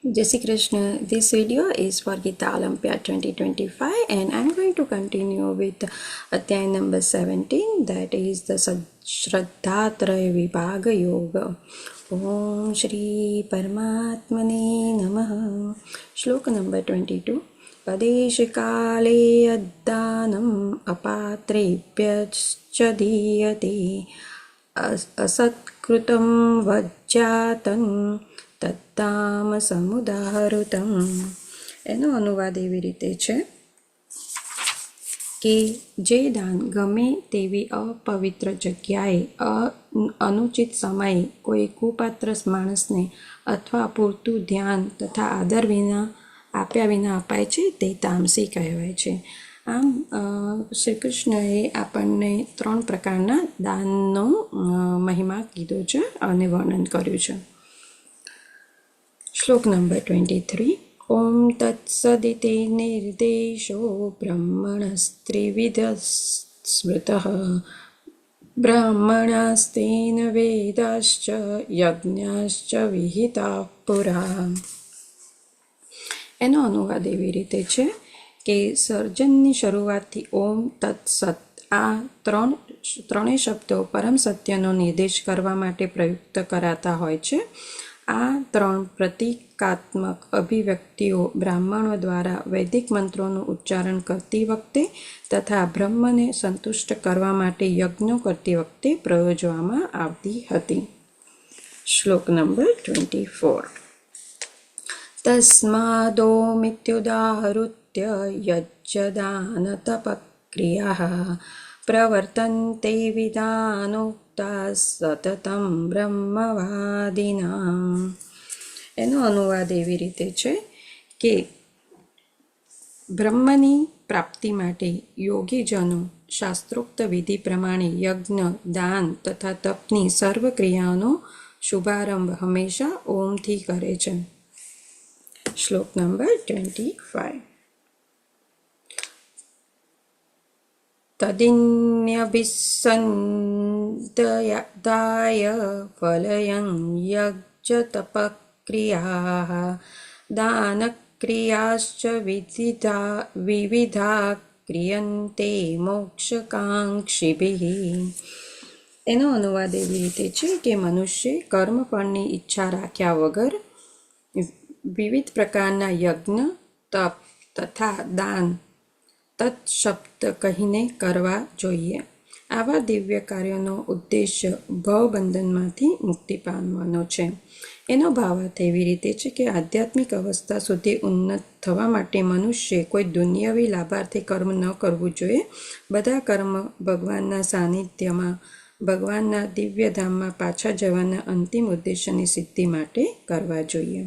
Jai Shri Krishna. This video is for Gita Olympiad 2025 and I'm going to continue with Adhyay number 17, that is the Shraddhatraya Vibhaga Yoga. Om Shri Paramatmane Namaha. Shloka number 22. Padeshikale addanam apatrebhyascha diyate asatkrutam vajjatan તત્તામ સમુદાહૃતમ. એનો અનુવાદ એવી રીતે છે કે જે દાન ગમે તેવી અપવિત્ર જગ્યાએ અનુચિત સમયે કોઈ કુપાત્ર માણસને અથવા પૂરતું ધ્યાન તથા આદર વિના આપ્યા વિના અપાય છે તે તામસી કહેવાય છે. આમ શ્રી કૃષ્ણએ આપણને 3 પ્રકારના દાનનો મહિમા કીધો છે અને વર્ણન કર્યું છે. શ્લોક નંબર 23. ઓમ તત્સદિતિ નિર્દેશો બ્રહ્મણસ્ત્રિવિધ સ્મૃતઃ બ્રાહ્મણાસ્તેન વેદાશ્ચ યજ્ઞાશ્ચ વિહિતા પુરા. એનો અનુવાદ એવી રીતે છે કે સર્જનની શરૂઆતથી ઓમ તત્સત આ ત્રણેય શબ્દો પરમ સત્યનો નિર્દેશ કરવા માટે પ્રયુક્ત કરાતા હોય છે. આ 3 પ્રતીકાત્મક અભિવ્યક્તિઓ બ્રાહ્મણો દ્વારા વૈદિક મંત્રોનું ઉચ્ચારણ કરતી વખતે તથા બ્રહ્મને સંતુષ્ટ કરવા માટે યજ્ઞો કરતી વખતે પ્રયોજવામાં આવતી હતી. શ્લોક નંબર 24. તસ્માદોમિત્યુદાહૃત્ય યજ્ઞદાન તપક્રિયા પ્રવર્તન્તે વિધાનોક્તા સતતમ બ્રહ્મવાદિનામ. એનો અનુવાદ એવી રીતે છે કે બ્રહ્મની પ્રાપ્તિ માટે યોગીજનો શાસ્ત્રોક્ત વિધિ પ્રમાણે યજ્ઞ, દાન તથા તપની સર્વ ક્રિયાઓનો શુભારંભ હંમેશા ઓમથી કરે છે. શ્લોક નંબર 25. તદિન્યભિસંધાય ફલયં યજ્ઞતપક્રિયા દાનક્રિયાશ્ચ વિવિધા ક્રિયન્તે મોક્ષકાંક્ષિભિઃ. એનો અનુવાદ એવી રીતે છે કે મનુષ્ય કર્મફળની ઈચ્છા રાખ્યા વગર વિવિધ પ્રકારના યજ્ઞ, તપ તથા દાન તત્શબ્દ કહીને કરવા જોઈએ. આવા દિવ્ય કાર્યોનો ઉદ્દેશ્ય ભવબંધનમાંથી મુક્તિ પામવાનો છે. એનો ભાવાર્થ એવી રીતે છે કે આધ્યાત્મિક અવસ્થા સુધી ઉન્નત થવા માટે મનુષ્ય કોઈ દુનિયાવી લાભાર્થી કર્મ ન કરવું જોઈએ. બધા કર્મ ભગવાનના સાનિધ્યમાં ભગવાનના દિવ્યધામમાં પાછા જવાના અંતિમ ઉદ્દેશ્યની સિદ્ધિ માટે કરવા જોઈએ.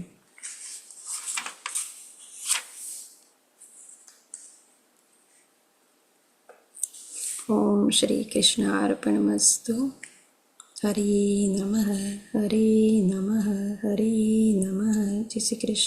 ઓમ શ્રી કૃષ્ણાર્પણમસ્તુ. હરિ નમઃ હરિ નમઃ હરિ નમઃ. જય શ્રી કૃષ્ણ.